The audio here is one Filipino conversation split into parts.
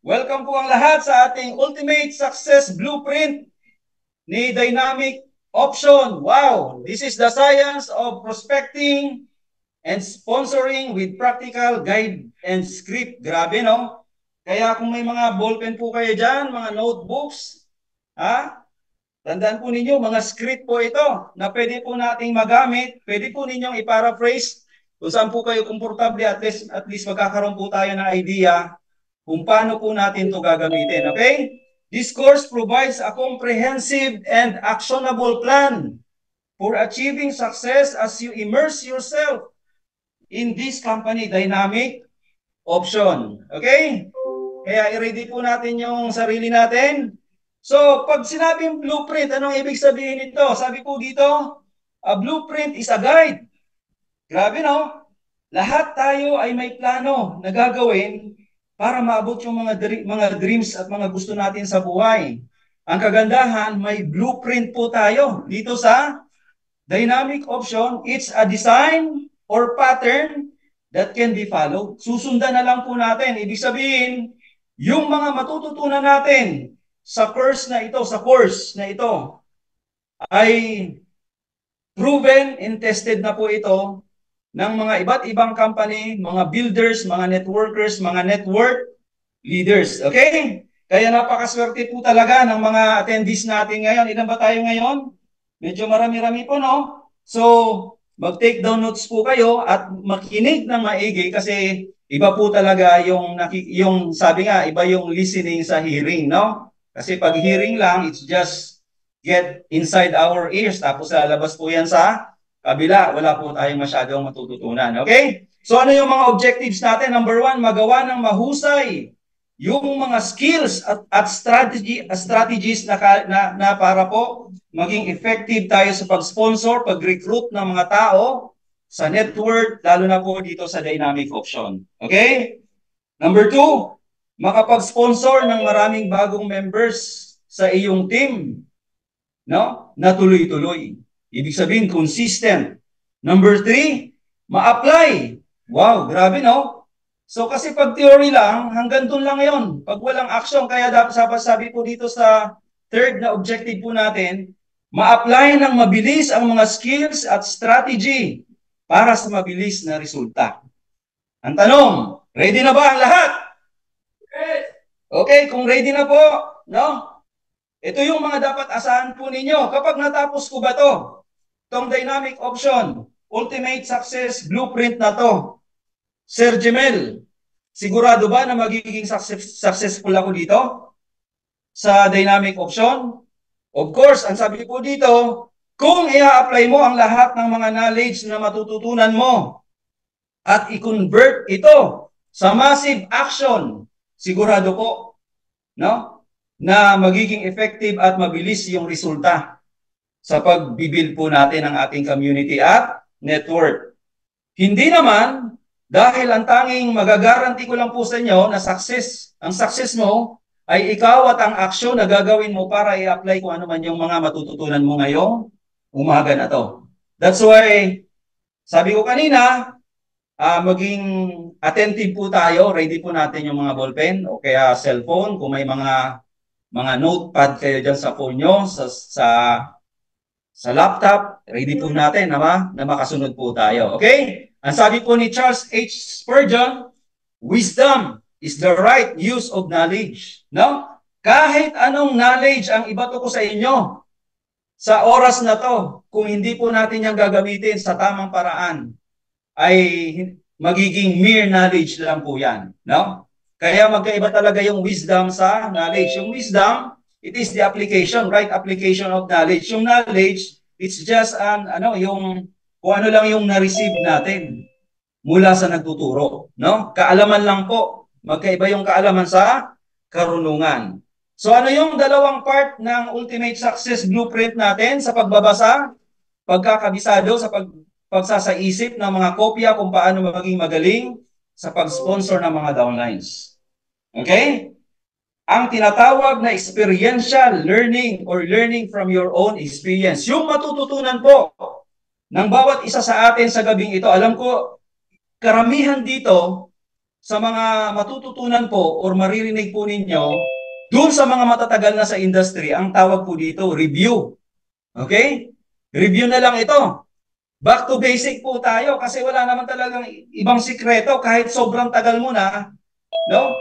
Welcome po ang lahat sa ating Ultimate Success Blueprint ni Dynamic Option. Wow! This is the science of prospecting and sponsoring with practical guide and script. Grabe, no? Kaya kung may mga ballpen po kayo dyan, mga notebooks, tandaan po ninyo, mga script po ito na pwede po nating magamit. Pwede po ninyong i-paraphrase kung saan po kayo komportable, at least magkakaroon po tayo ng idea kung paano po natin ito gagamitin. Okay? This course provides a comprehensive and actionable plan for achieving success as you immerse yourself in this company dynamic option. Okay? Kaya i-ready po natin yung sarili natin. So, pag sinabing blueprint, anong ibig sabihin nito? Sabi po dito, a blueprint is a guide. Grabe, no? Lahat tayo ay may plano na gagawin para maabot yung mga dreams at mga gusto natin sa buhay. Ang kagandahan, may blueprint po tayo dito sa dynamic option. It's a design or pattern that can be followed. Susundan na lang po natin. Ibig sabihin, yung mga matututunan natin sa course na ito ay proven and tested na po ito ng mga iba't ibang company, mga builders, mga networkers, mga network leaders. Okay? Kaya napakaswerte po talaga ng mga attendees natin ngayon. Ilan ba tayo ngayon? Medyo marami-rami po, no? So, mag-take down notes po kayo at makinig ng maigi kasi iba po talaga yung sabi nga, iba yung listening sa hearing, no? Kasi pag hearing lang, it's just get inside our ears. Tapos lalabas po yan sa kabila, wala po tayong masyadong matututunan. Okay? So ano yung mga objectives natin? Number 1, magawa ng mahusay yung mga skills at strategies na para po maging effective tayo sa pag-sponsor, pag-recruit ng mga tao sa network, lalo na po dito sa dynamic option. Okay? Number 2, makapag-sponsor ng maraming bagong members sa iyong team, no? Na tuloy-tuloy. Ibig sabihin, consistent. Number 3, ma-apply. Wow, grabe, no? So, kasi pag theory lang, hanggang doon lang yon. Pag walang action, kaya dapat sabi po dito sa third na objective po natin, ma-apply ng mabilis ang mga skills at strategy para sa mabilis na resulta. Ang tanong, ready na ba ang lahat? Okay, kung ready na po, no? Ito yung mga dapat asahan po ninyo. Kapag natapos ko ba to? Itong dynamic option, ultimate success blueprint na to. Sir Jemel, sigurado ba na magiging successful ako dito? Sa dynamic option? Of course, ang sabi po dito, kung i-apply mo ang lahat ng mga knowledge na matututunan mo at i-convert ito sa massive action, sigurado po, no? Na magiging effective at mabilis yung resulta sa pagbibuild po natin ng ating community at network. Hindi naman, dahil ang tanging magagaranti ko lang po sa inyo na ang success mo ay ikaw at ang aksyon na gagawin mo para i-apply kung ano man yung mga matututunan mo ngayong umaga na to. That's why, sabi ko kanina, maging attentive po tayo, ready po natin yung mga ballpen o kaya cellphone, kung may mga notepad kayo dyan sa phone nyo, sa laptop, ready po natin na makasunod po tayo. Okay? Ang sabi po ni Charles H. Spurgeon, wisdom is the right use of knowledge. No? Kahit anong knowledge ang ibato ko sa inyo, sa oras na to, kung hindi po natin yung gagamitin sa tamang paraan, ay magiging mere knowledge lang po yan. No? Kaya magkaiba talaga yung wisdom sa knowledge. Yung wisdom, it is the application, right application of knowledge. Yung knowledge, it's just kung ano lang yung na-receive natin mula sa nagtuturo. No? Kaalaman lang po. Magkaiba yung kaalaman sa karunungan. So ano yung dalawang part ng Ultimate Success Blueprint natin sa pagbabasa, pagkakabisado, sa pagsasaisip ng mga kopya kung paano maging magaling sa pag-sponsor ng mga downlines. Okay? Ang tinatawag na experiential learning or learning from your own experience. Yung matututunan po ng bawat isa sa atin sa gabing ito. Alam ko, karamihan dito sa mga matututunan po or maririnig po ninyo, dun sa mga matatagal na sa industry, ang tawag po dito, review. Okay? Review na lang ito. Back to basic po tayo kasi wala naman talagang ibang sikreto kahit sobrang tagal mo na, no?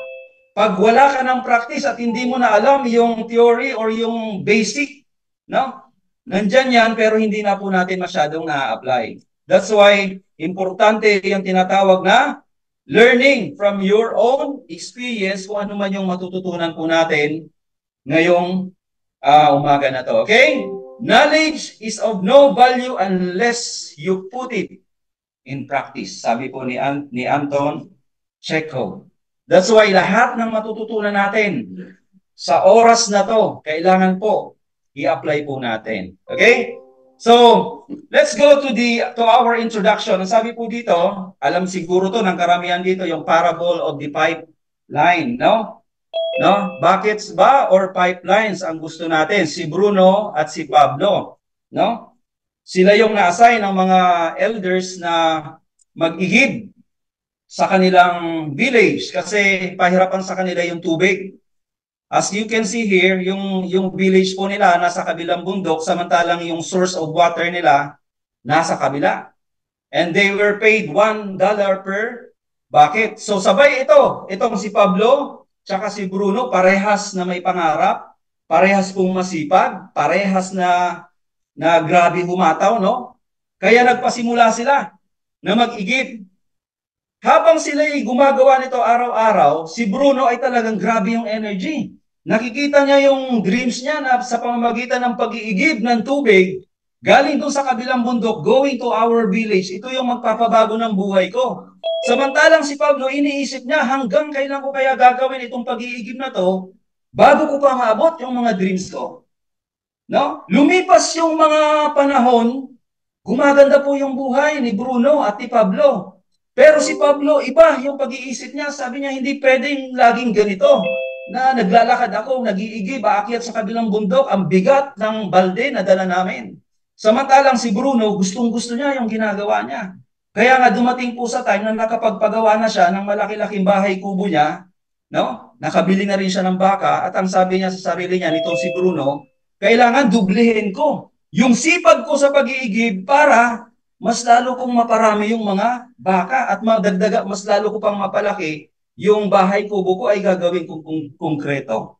Pag wala ka ng practice at hindi mo na alam yung theory or yung basic, no? Nandyan yan pero hindi na po natin masyadong na-apply. That's why importante yung tinatawag na learning from your own experience kung ano man yung matututunan po natin ngayong umaga na to. Okay? Knowledge is of no value unless you put it in practice. Sabi po ni Anton Chekhov. That's why lahat ng matututunan natin sa oras na to, kailangan po i-apply po natin. Okay? So, let's go to our introduction. Ang sabi po dito, alam siguro to ng karamihan dito, yung parable of the pipeline, no? No? Buckets ba or pipelines ang gusto natin? Si Bruno at si Pablo, no? Sila yung na-assign ng mga elders na mag-igib sa kanilang village kasi pahirapan sa kanila yung tubig. As you can see here, yung village po nila nasa kabilang bundok samantalang yung source of water nila nasa kabila. And they were paid $1 per bucket. So sabay itong si Pablo tsaka si Bruno, parehas na may pangarap, parehas pong masipag, parehas na grabe humataw, no? Kaya nagpasimula sila na mag-igib. Habang sila ay gumagawa nito araw-araw, si Bruno ay talagang grabe yung energy. Nakikita niya yung dreams niya na sa pamamagitan ng pag-iigib ng tubig, galing doon sa kabilang bundok, going to our village, ito yung magpapabago ng buhay ko. Samantalang si Pablo, iniisip niya, hanggang kailan ko kaya gagawin itong pag-iigib na to, bago ko pa maabot yung mga dreams ko. No? Lumipas yung mga panahon, gumaganda po yung buhay ni Bruno at ni Pablo. Pero si Pablo, iba yung pag-iisip niya. Sabi niya, hindi pwedeng laging ganito. Na naglalakad ako, nag-iigib, aakyat sa kabilang bundok, ang bigat ng balde na dala namin. Samantalang si Bruno, gustong-gusto niya yung ginagawa niya. Kaya nga dumating po sa time na nakapagpagawa na siya ng malaki-laking bahay kubo niya, no? Nakabili na rin siya ng baka at ang sabi niya sa sarili niya, nitong si Bruno, kailangan dublihin ko yung sipag ko sa pag-iigib para mas lalo kong maparami yung mga baka at madagdaga, mas lalo ko pang mapalaki yung bahay kubo ko ay gagawin kong konkreto.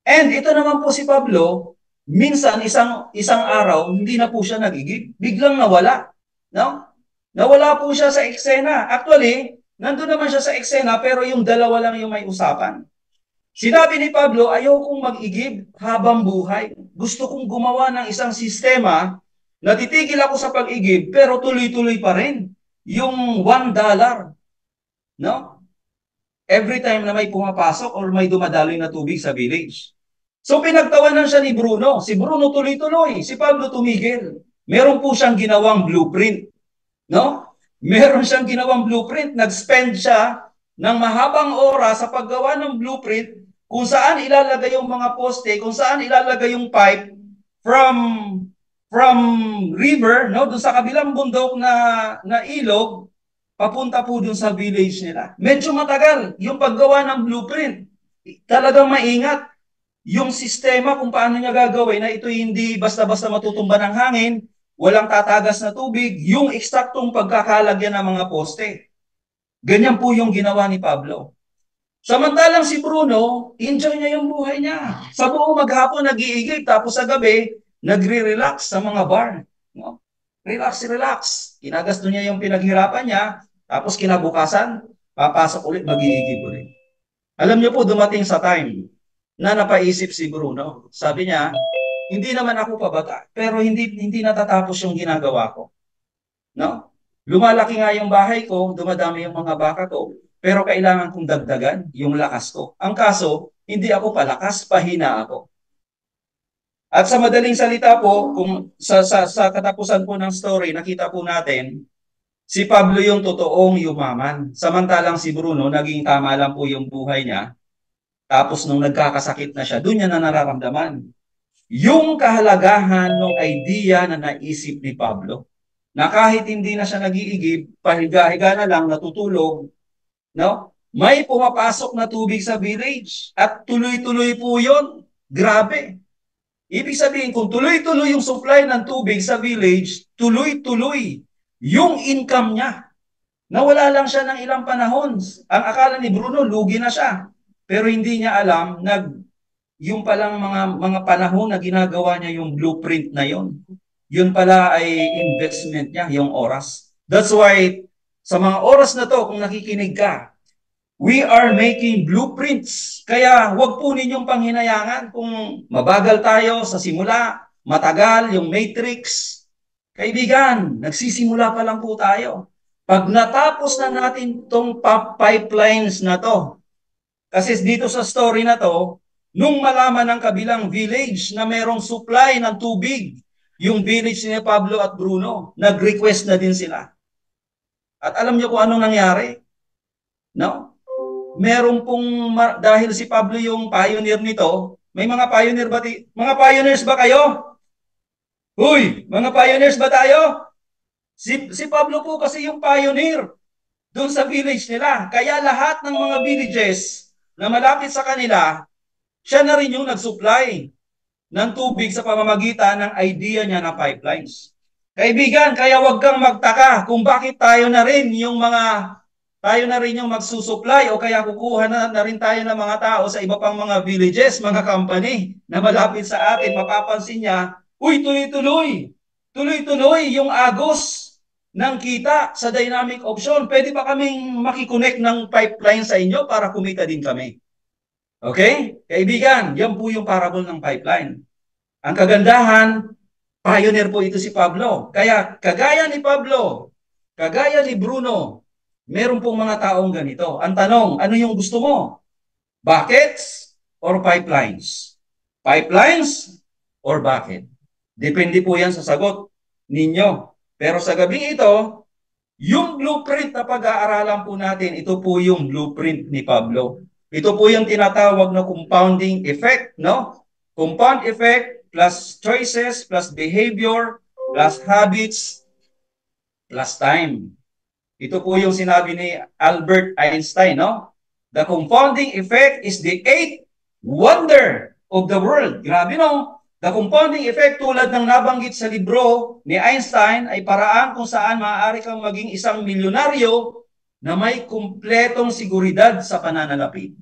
And ito naman po si Pablo, minsan isang araw, hindi na po siya nagigib. Biglang nawala. No? Nawala po siya sa eksena. Actually, nandun naman siya sa eksena pero yung dalawa lang yung may usapan. Sinabi ni Pablo, ayaw kong mag-igib habang buhay. Gusto kong gumawa ng isang sistema na titigil ako sa pag-igib pero tuloy-tuloy pa rin. Yung $1, no? Every time na may pumapasok or may dumadaloy na tubig sa village. So pinagtawanan siya ni Bruno. Si Bruno tuloy-tuloy, si Pablo tumigil. Meron po siyang ginawang blueprint. No? Meron siyang ginawang blueprint. Nag-spend siya ng mahabang oras sa paggawa ng blueprint kung saan ilalagay yung mga poste, kung saan ilalagay yung pipe from river, no, doon sa kabilang bundok na ilog, papunta po doon sa village nila. Medyo matagal yung paggawa ng blueprint. Talagang maingat yung sistema kung paano niya gagawin na ito hindi basta-basta matutumba ng hangin, walang tatagas na tubig, yung eksaktong pagkakalagyan ng mga poste. Ganyan po yung ginawa ni Pablo. Samantalang si Bruno, enjoy niya yung buhay niya. Sa buong maghapon nag-iigib, tapos sa gabi, nagre-relax sa mga bar. No? Relax. Kinagasto niya yung pinaghirapan niya, tapos kinabukasan, papasok ulit, mag-iigib ulit. Alam niyo po, dumating sa time na napaisip si Bruno. Sabi niya, hindi naman ako pabata, pero hindi natatapos yung ginagawa ko. No? Lumalaki nga yung bahay ko, dumadami yung mga baka ko, pero kailangan kong dagdagan yung lakas ko. Ang kaso, hindi ako palakas, pahina ako. At sa madaling salita po, kung sa katapusan po ng story, nakita po natin, si Pablo yung totoong yumaman. Samantalang si Bruno, naging tama lang po yung buhay niya. Tapos nung nagkakasakit na siya, doon niya na nararamdaman yung kahalagahan ng idea na naisip ni Pablo. Na kahit hindi na siya nag-iigib, pahiga-higa na lang, natutulog, No? May pumapasok na tubig sa village at tuloy-tuloy po yun. Grabe. Ibig sabihin, kung tuloy-tuloy yung supply ng tubig sa village, tuloy-tuloy yung income niya. Nawala lang siya ng ilang panahon. Ang akala ni Bruno, lugi na siya. Pero hindi niya alam na yung palang mga panahon na ginagawa niya yung blueprint na yon. Yun pala ay investment niya, yung oras. That's why, sa mga oras na to, kung nakikinig ka, we are making blueprints. Kaya wag po ninyong panghinayangan kung mabagal tayo sa simula, matagal yung matrix. Kaibigan, nagsisimula pa lang po tayo. Pag natapos na natin tong pipelines na to, kasi dito sa story na to, nung malaman ng kabilang village na merong supply ng tubig, yung village ni Pablo at Bruno, nag-request na din sila. At alam niyo kung anong nangyari? No? Meron pong, dahil si Pablo yung pioneer nito, may mga pioneer ba? Mga pioneers ba kayo? Uy, mga pioneers ba tayo? Si Pablo po kasi yung pioneer doon sa village nila. Kaya lahat ng mga villages na malapit sa kanila, siya na rin yung nag-supply ng tubig sa pamamagitan ng idea niya na pipelines. Kaibigan, kaya wag kang magtaka kung bakit tayo na rin yung magsusupply o kaya kukuha na rin tayo ng mga tao sa iba pang mga villages, mga company na malapit sa atin. Mapapansin niya, uy, tuloy-tuloy. Tuloy-tuloy yung agos ng kita sa dynamic option. Pwede ba kaming makikonnect ng pipeline sa inyo para kumita din kami? Okay? Kaibigan, yan po yung parable ng pipeline. Ang kagandahan, pioneer po ito si Pablo. Kaya kagaya ni Pablo, kagaya ni Bruno, meron pong mga taong ganito. Ang tanong, ano yung gusto mo? Buckets or pipelines? Pipelines or bucket? Depende po yan sa sagot ninyo. Pero sa gabing ito, yung blueprint na pag-aaralan po natin, ito po yung blueprint ni Pablo. Ito po yung tinatawag na compounding effect, no? Compound effect plus choices plus behavior plus habits plus time. Ito po yung sinabi ni Albert Einstein, no? The compounding effect is the eighth wonder of the world. Grabe, no? The compounding effect, tulad ng nabanggit sa libro ni Einstein, ay paraan kung saan maaari kang maging isang milyonaryo na may kumpletong seguridad sa pananalapi.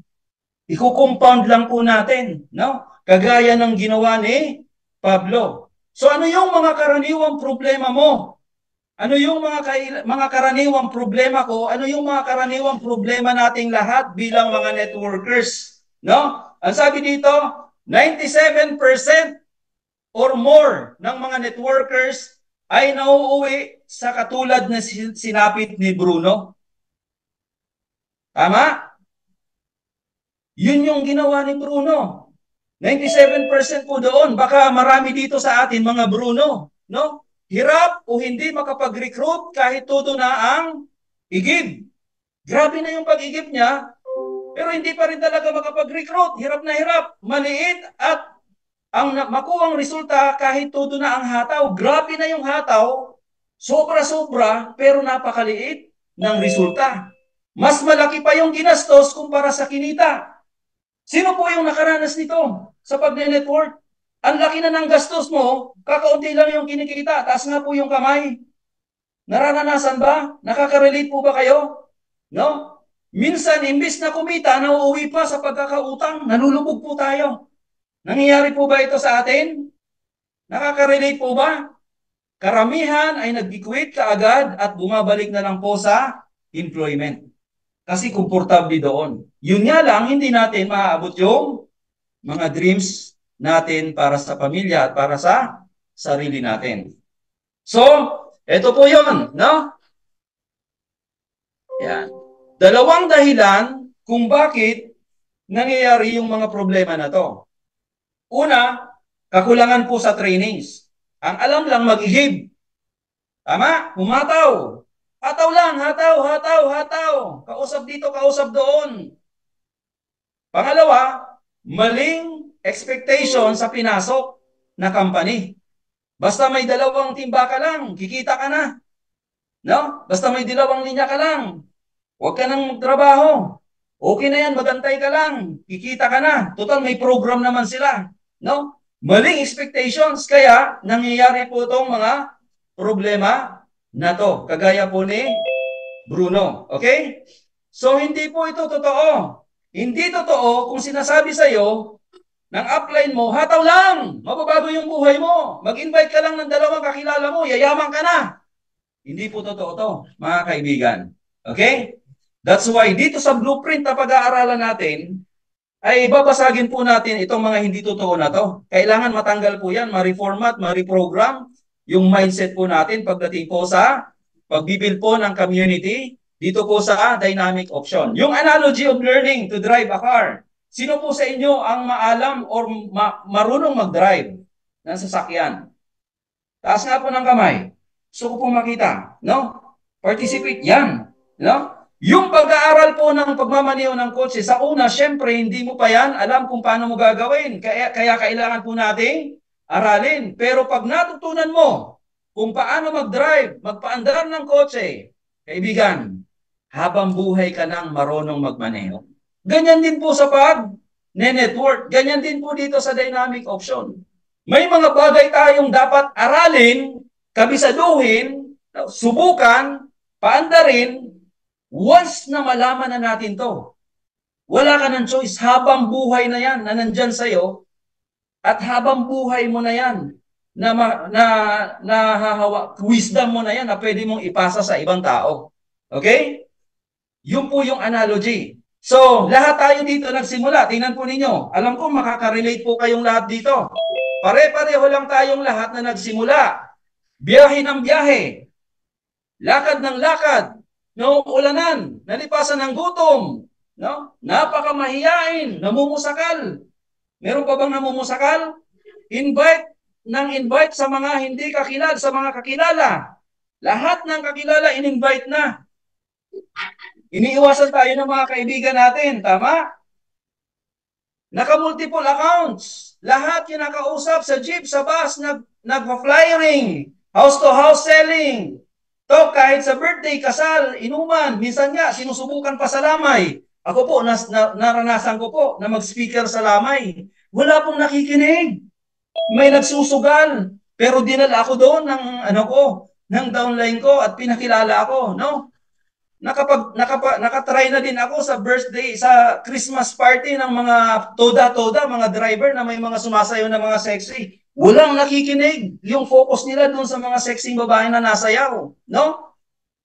Iko-compound lang po natin, no? Kagaya ng ginawa ni Pablo. So ano yung mga karaniwang problema mo? Ano yung mga karaniwang problema ko? Ano yung mga karaniwang problema nating lahat bilang mga networkers? No? Ang sabi dito, 97% or more ng mga networkers ay nauuwi sa katulad na sinapit ni Bruno. Tama? Yun yung ginawa ni Bruno. 97% po doon. Baka marami dito sa atin mga Bruno. No? Hirap o hindi makapag-recruit kahit todo na ang igib. Grabe na yung pag-igib niya, pero hindi pa rin talaga makapag-recruit. Hirap na hirap. Maliit at ang makuwang resulta kahit todo na ang hataw. Grabe na yung hataw. Sobra-sobra, pero napakaliit ng resulta. Mas malaki pa yung ginastos kumpara sa kinita. Sino po yung nakaranas nito sa pag-network? Ang laki na ng gastos mo, kakaunti lang yung kinikita. Taas nga po yung kamay. Nararanasan ba? Nakaka-relate po ba kayo? No? Minsan, imbis na kumita, nauuwi pa sa pagkakautang. Nalulubog po tayo. Nangyayari po ba ito sa atin? Nakaka-relate po ba? Karamihan ay nag-quit kaagad at bumabalik na lang po sa employment. Kasi komportable doon. Yun nga lang, hindi natin maaabot yung mga dreams natin para sa pamilya at para sa sarili natin. So, ito po yun, no? Yan. Dalawang dahilan kung bakit nangyayari yung mga problema na to. Una, kakulangan po sa trainings. Ang alam lang mag-ihib. Tama? Humataw. Hataw lang, hataw. Kausap dito, kausap doon. Pangalawa, maling expectation sa pinasok na company. Basta may dalawang timba ka lang, kikita ka na. No? Basta may dalawang linya ka lang, Huwag ka nang magtrabaho. Okay na yan, magantay ka lang. Kikita ka na. Total, may program naman sila. No? Maling expectations. Kaya, nangyayari po itong mga problema na to. Kagaya po ni Bruno. Okay? So, hindi po ito totoo. Hindi totoo kung sinasabi sa'yo ng upline mo, hataw lang, mababago yung buhay mo. Mag-invite ka lang ng dalawang kakilala mo, yayaman ka na. Hindi po totoo to, mga kaibigan. Okay? That's why dito sa blueprint na pag-aaralan natin, ay babasagin po natin itong mga hindi totoo na to. Kailangan matanggal po yan, ma-reformat, ma-reprogram yung mindset po natin pagdating po sa pagbibuild po ng community dito po sa dynamic option. Yung analogy of learning to drive a car. Sino po sa inyo ang maalam or marunong mag-drive ng sasakyan? Taas nga po ng kamay. Gusto ko pong makita. No? Participate yan. No? Yung pag-aaral po ng pagmamaneho ng kotse, sa una, syempre, hindi mo pa yan alam kung paano mo gagawin. Kaya kailangan po nating aralin. Pero pag natutunan mo kung paano mag-drive, magpaandar ng kotse, kaibigan, habang buhay ka nang marunong magmaneho. Ganyan din po sa pag-network. Ganyan din po dito sa dynamic option. May mga bagay tayong dapat aralin, kabisaduhin, subukan, paandarin, once na malaman na natin to. Wala ka ng choice. Habang buhay na yan, na nandyan sa'yo, at habang buhay mo na yan, wisdom mo na yan na pwede mong ipasa sa ibang tao. Okay? Yun po yung analogy. So, lahat tayo dito nagsimula. Tingnan po ninyo. Alam ko makaka-relate po kayong lahat dito. Pare-pareho lang tayong lahat na nagsimula. Biyahe ng biyahe. Lakad ng lakad. No, ulanan. Nalipasan ng gutom. No? Napakamahiyain. Namumusakal. Meron pa bang namumusakal? Invite sa mga hindi kakilala, sa mga kakilala. Lahat ng kakilala in-invite na. Iniiwasan tayo ng mga kaibigan natin, tama? Naka-multiple accounts. Lahat kinakausap sa jeep, sa bus, nagpa-flyering, house-to-house selling. To, kahit sa birthday, kasal, inuman, minsan nga, sinusubukan pa sa lamay. Ako po, naranasan ko po na mag-speaker sa lamay. Wala pong nakikinig. May nagsusugal. Pero dinala ako doon ng downline ko at pinakilala ako, no? Nakatry na din ako sa birthday, sa Christmas party ng mga toda-toda, mga driver na may mga sumasayaw na mga sexy. Walang nakikinig. Yung focus nila doon sa mga sexy babae na nasayaw. No?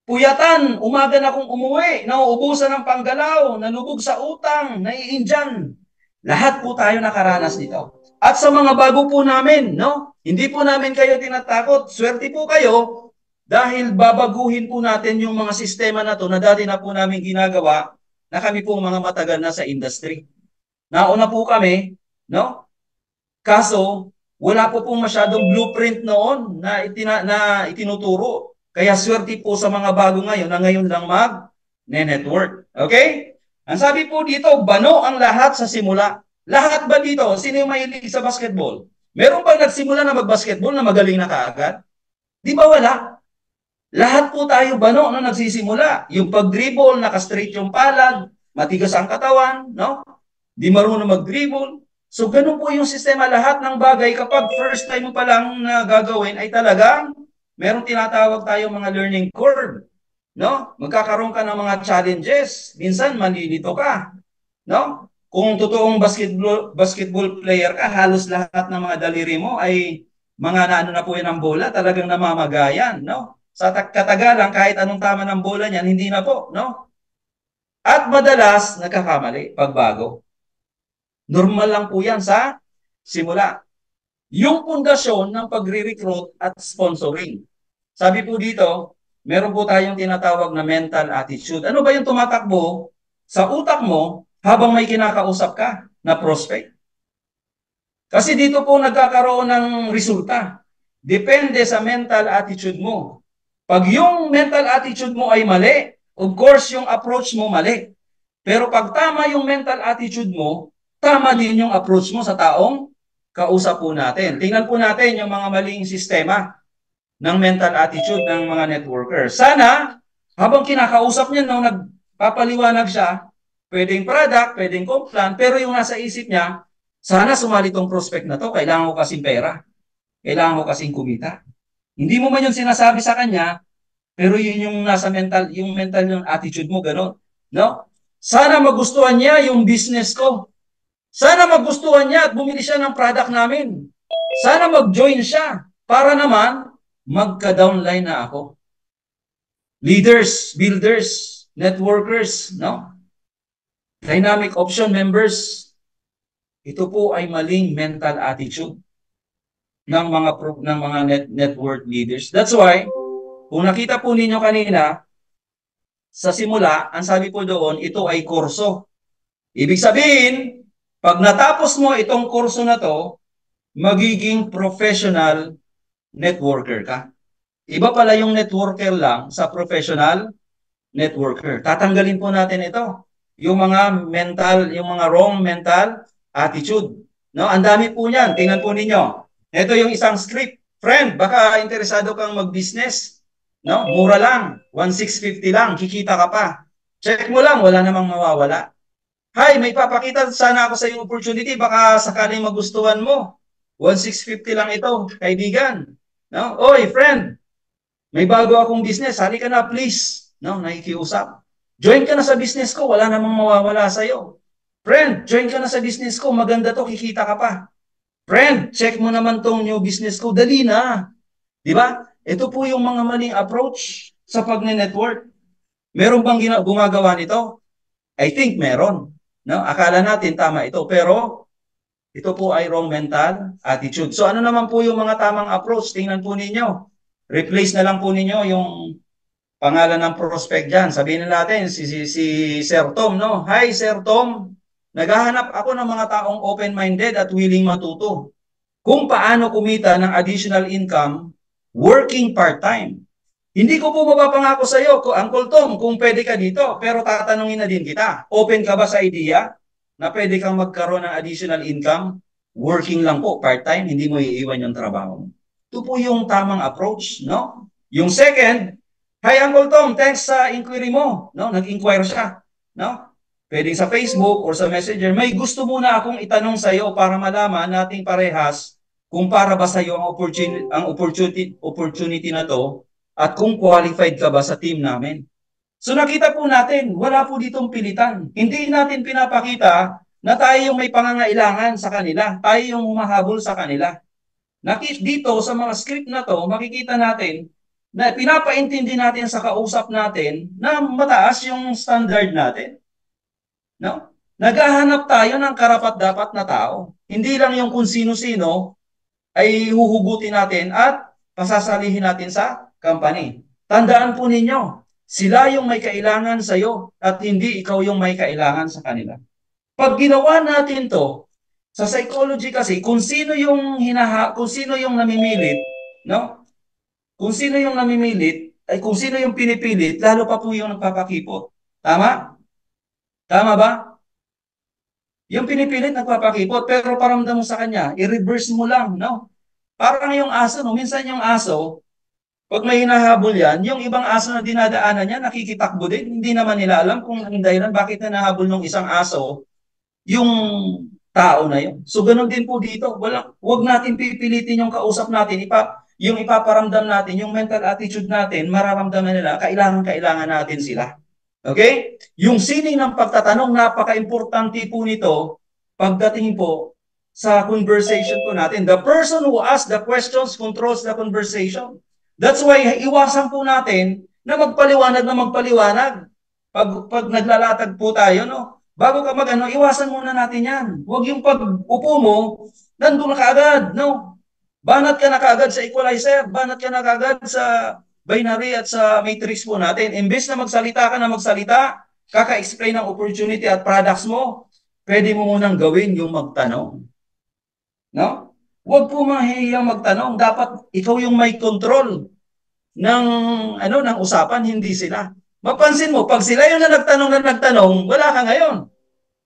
Puyatan, umaga na akong umuwi, nauubusan ng panggalaw, nalubog sa utang, naiinjan. Lahat po tayo nakaranas nito. At sa mga bago po namin, no? Hindi po namin kayo tinatakot. Swerte po kayo dahil babaguhin po natin yung mga sistema na to na dati na po namin ginagawa na kami po mga matagal na sa industry. Nauna po kami, no? Kaso, wala po pong masyadong blueprint noon na itinuturo. Kaya swerte po sa mga bago ngayon na ngayon lang mag-network. Okay? Ang sabi po dito, bano ang lahat sa simula. Lahat ba dito? Sino yung mahilig sa basketball? Meron bang nagsimula na mag-basketball na magaling na kaagad? Di ba wala? Lahat po tayo bano na nagsisimula. Yung pag-dribble, naka-straight yung palad, matigas ang katawan, no? Di marunong mag-dribble. So, ganun po yung sistema. Lahat ng bagay, kapag first time mo pa lang na gagawin, ay talagang meron tinatawag tayo mga learning curve. No? Magkakaroon ka ng mga challenges. Minsan, malilito ka. No? Kung totoong basketball player ka, halos lahat ng mga daliri mo ay mga naano na po yan ang bola, talagang namamagayan. No? Sa katagalan, kahit anong tama ng bola niyan, hindi na po. No? At madalas, nagkakamali, pagbago. Normal lang po yan sa simula. Yung pundasyon ng pagre-recruit at sponsoring. Sabi po dito, meron po tayong tinatawag na mental attitude. Ano ba yung tumatakbo sa utak mo habang may kinakausap ka na prospect? Kasi dito po nagkakaroon ng resulta. Depende sa mental attitude mo. Pag yung mental attitude mo ay mali, of course yung approach mo mali. Pero pag tama yung mental attitude mo, tama din yung approach mo sa taong kausap po natin. Tingnan po natin yung mga maling sistema ng mental attitude ng mga networker. Sana, habang kinakausap niya, papaliwanag siya, pwedeng product, pwedeng plan, pero yung nasa isip niya, sana sumali tong prospect na to, kailangan ko kasing pera, kailangan ko kasing kumita. Hindi mo man yung sinasabi sa kanya, pero yun yung nasa mental yung attitude mo, gano'n. No? Sana magustuhan niya yung business ko. Sana magustuhan niya at bumili siya ng product namin. Sana mag-join siya para naman magka-downline na ako. Leaders, builders, networkers, no? Dynamic option members. Ito po ay maling mental attitude ng mga network leaders. That's why kung nakita po ninyo kanina sa simula, ang sabi po doon, ito ay kurso. Ibig sabihin, pag natapos mo itong kurso na to, magiging professional networker ka. Iba pala yung networker lang sa professional networker. Tatanggalin po natin ito. Yung mga wrong mental attitude. No, ang dami po niyan. Tingnan po ninyo. Ito yung isang script. Friend, baka interesado kang mag-business. No, mura lang. 1,650 lang. Kikita ka pa. Check mo lang, wala namang mawawala. Hi, may papakita sana ako sa iyong opportunity. Baka sakaling magustuhan mo. 1,650 lang ito, kaibigan. No? Oy, friend, may bago akong business. Hali ka na, please. No, nakikiusap. Join ka na sa business ko. Wala namang mawawala sa'yo. Friend, join ka na sa business ko. Maganda to, kikita ka pa. Friend, check mo naman tong new business ko. Dali na. Di ba? Ito po yung mga maling approach sa pag-network. Meron bang gumagawa nito? I think meron. No? Akala natin tama ito. Pero ito po ay wrong mental attitude. So ano naman po yung mga tamang approach? Tingnan po ninyo. Replace na lang po ninyo yung pangalan ng prospect dyan. Sabihin na natin, si Sir Tom, no? Hi, Sir Tom. Naghahanap ako ng mga taong open-minded at willing matuto kung paano kumita ng additional income working part-time. Hindi ko po mapapangako sa iyo, Uncle Tom, kung pwede ka dito, pero tatanungin na din kita. Open ka ba sa idea na pwede kang magkaroon ng additional income? Working lang po, part-time, hindi mo iiwan yung trabaho. Ito po yung tamang approach, no? Yung second, hi Uncle Tom, thanks sa inquiry mo, no? Nag-inquire siya, no? Pwede sa Facebook or sa Messenger. May gusto muna akong itanong sa iyo para malaman nating parehas kung para ba sa iyo ang opportunity na to at kung qualified ka ba sa team namin. So nakita po natin, wala po ditong pilitan. Hindi natin pinapakita na tayo yung may pangangailangan sa kanila. Tayo yung humahabol sa kanila. Dito sa mga script na to, makikita natin na pinapaintindi natin sa kausap natin na mataas yung standard natin. No? Naghahanap tayo ng karapat-dapat na tao. Hindi lang yung kung sino-sino ay huhugutin natin at pasasalihin natin sa company. Tandaan po ninyo, sila yung may kailangan sa iyo at hindi ikaw yung may kailangan sa kanila. Pag ginawa natin to, sa psychology kasi, kung sino yung namimilit, no? Kung sino yung namimilit, ay kung sino yung pinipilit, lalo pa po yung nagpapakipot. Tama? Tama ba? Yung pinipilit nagpapakipot, pero paramdam mo sa kanya, i-reverse mo lang, no? Parang yung aso, no? Minsan yung aso, pag may hinahabol yan, yung ibang aso na dinadaanan niya, nakikitakbo din. Hindi naman nila alam kung anong dahilan, bakit hinahabol ng isang aso yung tao na yun. So, ganun din po dito. Huwag natin pipilitin yung kausap natin, yung ipaparamdam natin, yung mental attitude natin, mararamdaman nila, kailangan natin sila. Okay? Yung sining ng pagtatanong, napaka-importante po nito pagdating po sa conversation po natin. The person who asks the questions controls the conversation. That's why iwasan po natin na magpaliwanag. Pag naglalatag po tayo, no? Bago ka iwasan muna natin yan. Huwag yung pag-upo mo, nandun na kaagad, no? Banat ka na kaagad sa equalizer, banat ka na kaagad sa binary at sa matrix po natin. Imbes na magsalita ka na magsalita, kaka-explain ng opportunity at products mo, pwede mo munang gawin yung magtanong. No? Huwag po mahihiyang magtanong. Dapat ikaw yung may control ng usapan, hindi sila. Mapansin mo, pag sila yung nagtanong, wala ka ngayon.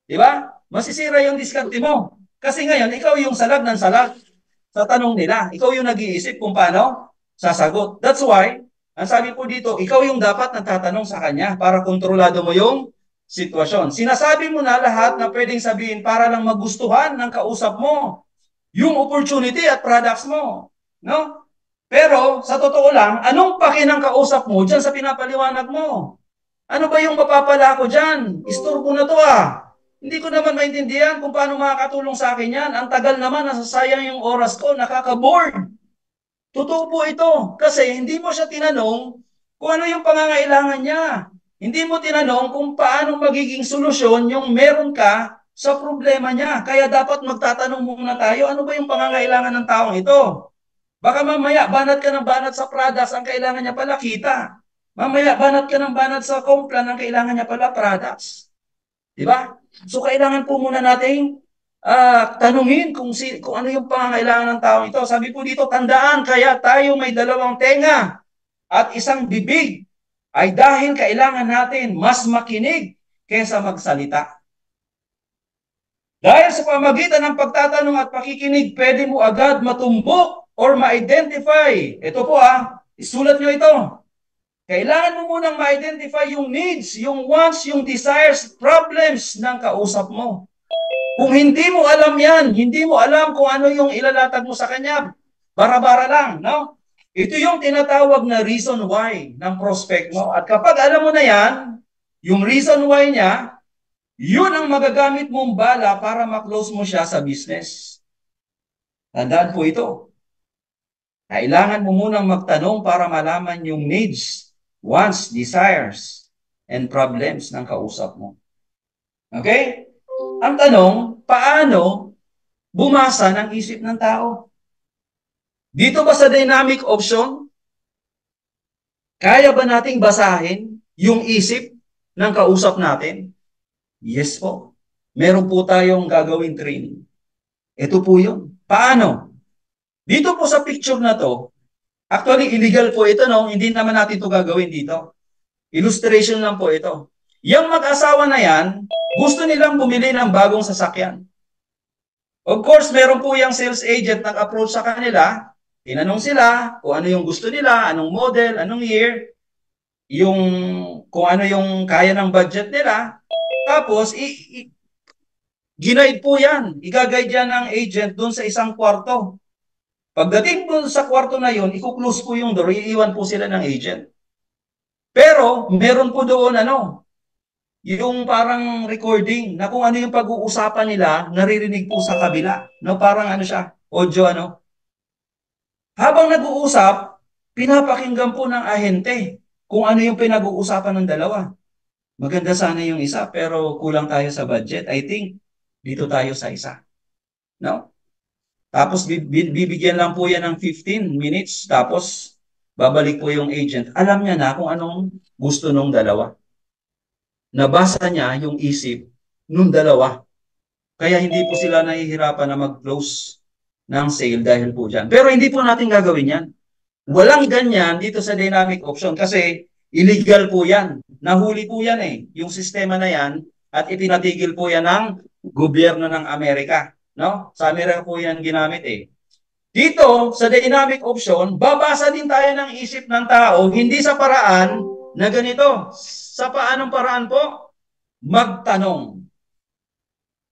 Di ba? Masisira yung diskarte mo. Kasi ngayon, ikaw yung salag sa tanong nila. Ikaw yung nag-iisip kung paano sasagot. That's why, Ang sabi po dito, ikaw yung dapat natatanong sa kanya para kontrolado mo yung sitwasyon. Sinasabi mo na lahat na pwedeng sabihin para lang magustuhan ng kausap mo yung opportunity at products mo. No? Pero sa totoo lang, anong paki ng kausap mo dyan sa pinapaliwanag mo? Ano ba yung mapapala ko dyan? Istorbo na to ah. Hindi ko naman maintindihan kung paano makakatulong sa akin yan. Ang tagal naman, nasasayang yung oras ko, nakaka-board. Totoo po ito. Kasi hindi mo siya tinanong kung ano yung pangangailangan niya. Hindi mo tinanong kung paano magiging solusyon yung meron ka sa problema niya. Kaya dapat magtatanong muna tayo, ano ba yung pangangailangan ng taong ito? Baka mamaya, banat ka ng banat sa products, ang kailangan niya pala kita. Mamaya, banat ka ng banat sa complan, ang kailangan niya pala products. Diba? So, kailangan po muna nating tanungin kung ano yung pangangailangan ng tao ito. Sabi po dito, tandaan, kaya tayo may dalawang tenga at isang bibig ay dahil kailangan natin mas makinig kaysa magsalita. Dahil sa pamagitan ng pagtatanong at pakikinig, pwede mo agad matumbok or ma-identify. Ito po isulat nyo ito. Kailangan mo munang ma-identify yung needs, yung wants, yung desires, problems ng kausap mo. Kung hindi mo alam yan, hindi mo alam kung ano yung ilalatag mo sa kanya, bara-bara lang, no? Ito yung tinatawag na reason why ng prospect mo. At kapag alam mo na yan, yung reason why niya, yun ang magagamit mong bala para ma-close mo siya sa business. Tandaan po ito. Kailangan mo munang magtanong para malaman yung needs, wants, desires, and problems ng kausap mo. Okay? Ang tanong, paano bumasa ng isip ng tao? Dito ba sa dynamic option, kaya ba nating basahin yung isip ng kausap natin? Yes po. Meron po tayong gagawing training. Ito po yun. Paano? Dito po sa picture na to, actually illegal po ito, no? Hindi naman natin ito gagawin dito. Illustration lang po ito. Yung mag-asawa na yan, gusto nilang bumili ng bagong sasakyan. Of course, meron po yung sales agent nag-approach sa kanila, tinanong sila kung ano yung gusto nila, anong model, anong year, yung kung ano yung kaya ng budget nila. Tapos, ginaid po yan. Igaguide yan ng agent doon sa isang kwarto. Pagdating po sa kwarto na yun, ikuklose po yung door, iiwan po sila ng agent. Pero, meron po doon yung parang recording na kung ano yung pag-uusapan nila, naririnig po sa kabila. No, parang siya, audio Habang nag-uusap, pinapakinggan po ng ahente kung ano yung pinag-uusapan ng dalawa. Maganda sana yung isa, pero kulang tayo sa budget. I think, dito tayo sa isa. No? Tapos, bibigyan lang po yan ng 15 minutes. Tapos, babalik po yung agent. Alam niya na kung anong gusto nung dalawa. Nabasa niya yung isip nung dalawa. Kaya hindi po sila nahihirapan na mag-close ng sale dahil po dyan. Pero hindi po natin gagawin yan. Walang ganyan dito sa dynamic option kasi illegal po yan. Nahuli po yan yung sistema na yan at ipinatigil po yan ng gobyerno ng Amerika. No? Sa Amerika po yan ginamit Dito, sa dynamic option, babasa din tayo ng isip ng tao, hindi sa paraan na ganito. Sa paanong paraan po? Magtanong.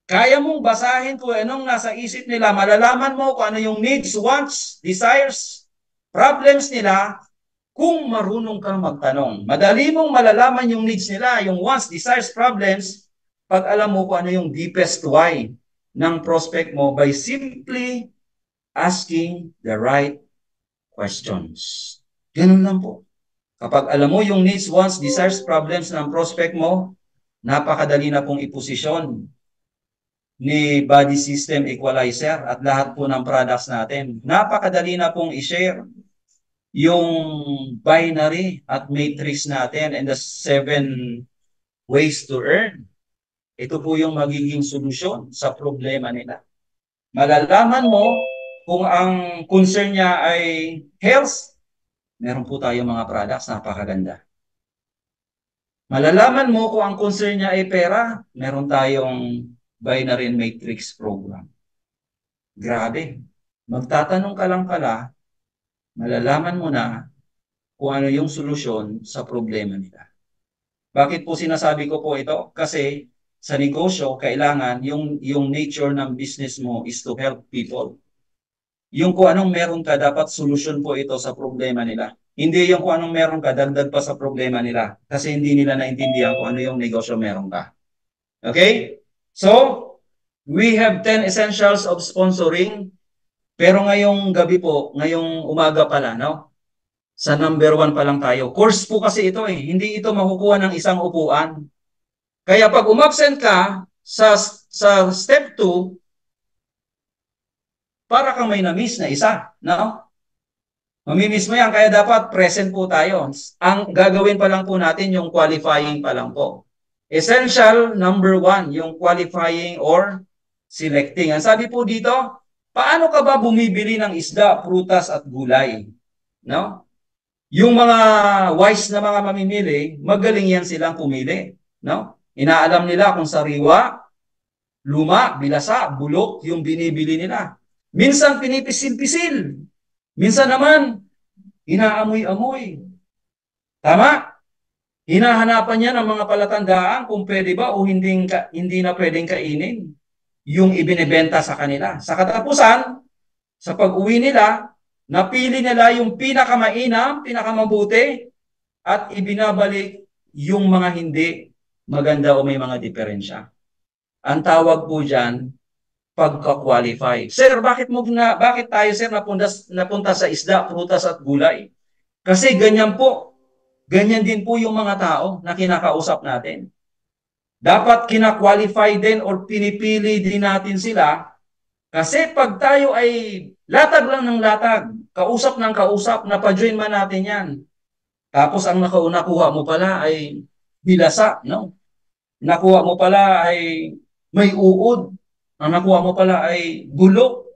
Kaya mong basahin kung anong nasa isip nila, malalaman mo kung ano yung needs, wants, desires, problems nila, kung marunong kang magtanong. Madali mong malalaman yung needs nila, yung wants, desires, problems, pag alam mo kung ano yung deepest why ng prospect mo by simply asking the right questions. Ganun lang po. Kapag alam mo yung needs, wants, desires, problems ng prospect mo, napakadali na pong iposisyon ni body system equalizer at lahat po ng products natin. Napakadali na pong i-share yung binary at matrix natin and the 7 ways to earn. Ito po yung magiging solusyon sa problema nila. Malalaman mo kung ang concern niya ay health, meron po tayo mga products napakaganda. Malalaman mo kung ang concern niya ay pera, meron tayong binary and matrix program. Grabe. Magtatanong ka lang pala, malalaman mo na kung ano yung solusyon sa problema nila. Bakit po sinasabi ko po ito? Kasi sa negosyo, kailangan yung nature ng business mo is to help people. Yung kung anong meron ka, dapat solusyon po ito sa problema nila. Hindi yung kung anong meron ka, dagdag pa sa problema nila. Kasi hindi nila naintindihan kung ano yung negosyo meron ka. Okay? So, we have 10 essentials of sponsoring. Pero ngayong gabi po, ngayong umaga pala, no? Sa number 1 pa lang tayo. Course po kasi ito eh. Hindi ito makukuha ng isang upuan. Kaya pag umabsent ka sa step 2, para kang may na-miss na isa, no? Mamimiss mo yan, kaya dapat present po tayo. Ang gagawin pa lang po natin yung qualifying pa lang po. Essential number 1, yung qualifying or selecting. Ang sabi po dito, paano ka ba bumibili ng isda, prutas at gulay? No? Yung mga wise na mga mamimili, magaling yan silang pumili. No? Inaalam nila kung sariwa, luma, bilasa, bulok, yung binibili nila. Minsan pinipisil-pisil. Minsan naman, inaamoy-amoy. Tama? Hinahanapan niya ng mga palatandaan kung pwede ba o hindi na pwedeng kainin yung ibinebenta sa kanila. Sa katapusan, sa pag-uwi nila, napili nila yung pinakamainam, pinakamabuti, at ibinabalik yung mga hindi maganda o may mga diferensya. Ang tawag po dyan, pagka-qualify. Sir, bakit tayo sir napunta sa isda, prutas at gulay? Kasi ganyan po. Ganyan din po yung mga tao na kinakausap natin. Dapat kina-qualify din or pinipili din natin sila kasi pag tayo ay latag lang ng latag, kausap ng kausap, napajoin man natin yan. Tapos ang nakuha mo pala ay bilasa, no? Nakuha mo pala ay may uod. Ang nakuha mo pala ay bulok.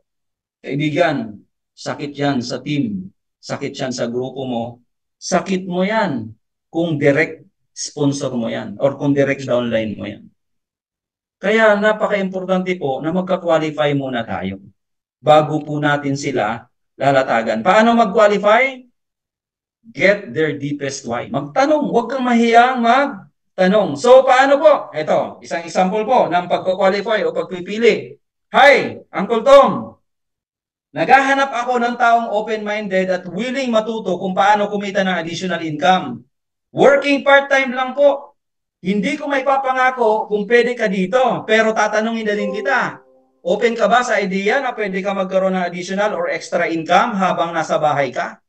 Kaibigan, sakit yan sa team. Sakit yan sa grupo mo. Sakit mo yan kung direct sponsor mo yan or kung direct downline mo yan. Kaya napaka-importante po na magka-qualify muna tayo bago po natin sila lalatagan. Paano mag-qualify? Get their deepest why. Magtanong, huwag kang mahiyang magtanong. So, paano po? Ito, isang example po ng pagko-qualify o pagpipili. Hi, Uncle Tom. Naghahanap ako ng taong open-minded at willing matuto kung paano kumita ng additional income. Working part-time lang po. Hindi ko may papangako kung pwede ka dito, pero tatanungin na din kita. Open ka ba sa idea na pwede ka magkaroon ng additional or extra income habang nasa bahay ka?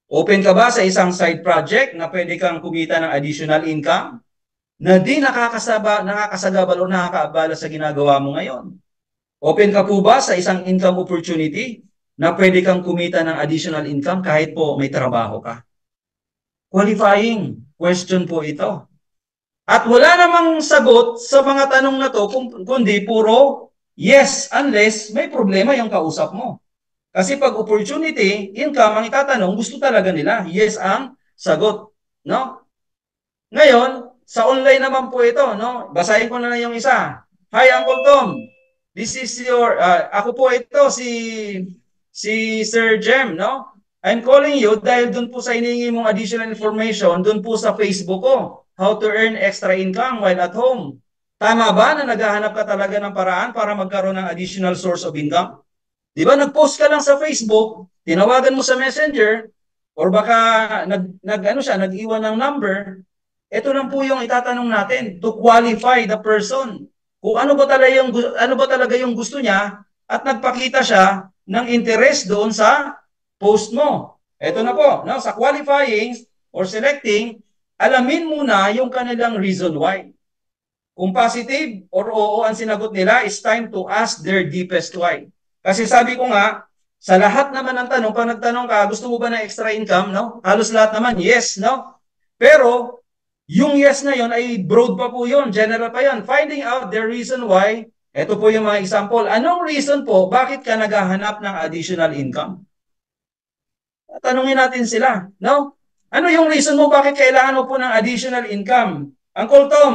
Open ka ba sa isang side project na pwede kang kumita ng additional income na di nakakasagabal o nakakaabala sa ginagawa mo ngayon? Open ka po ba sa isang income opportunity na pwede kang kumita ng additional income kahit po may trabaho ka? Qualifying question po ito. At wala namang sagot sa mga tanong na to kundi puro yes unless may problema yung kausap mo. Kasi pag opportunity, income ang itatanong, gusto talaga nila. Yes ang sagot, no? Ngayon, sa online naman po ito, no? Basahin ko na lang yung isa. Hi Uncle Tom. This is your ako po ito si Sir Jem, no? I'm calling you dahil dun po sa hinihingi mong additional information dun po sa Facebook ko. How to earn extra income while at home. Tama ba na naghahanap ka talaga ng paraan para magkaroon ng additional source of income? Di ba nag-post ka lang sa Facebook, tinawagan mo sa Messenger, or baka nag-iwan ng number, ito lang po yung itatanong natin to qualify the person. Kung ano ba talaga yung gusto niya at nagpakita siya ng interest doon sa post mo. Ito na po, no, sa qualifying or selecting, alamin muna yung kanilang reason why. Kung positive or oo ang sinagot nila, it's time to ask their deepest why. Kasi sabi ko nga, sa lahat naman ng tanong, pag nagtanong ka, gusto mo ba ng extra income, no? Halos lahat naman, yes, no? Pero, yung yes na yon ay broad pa po yun, general pa yun. Finding out the reason why, ito po yung mga example. Anong reason po, bakit ka naghahanap ng additional income? Tanungin natin sila, no? Ano yung reason mo, bakit kailangan mo po ng additional income? Uncle Tom,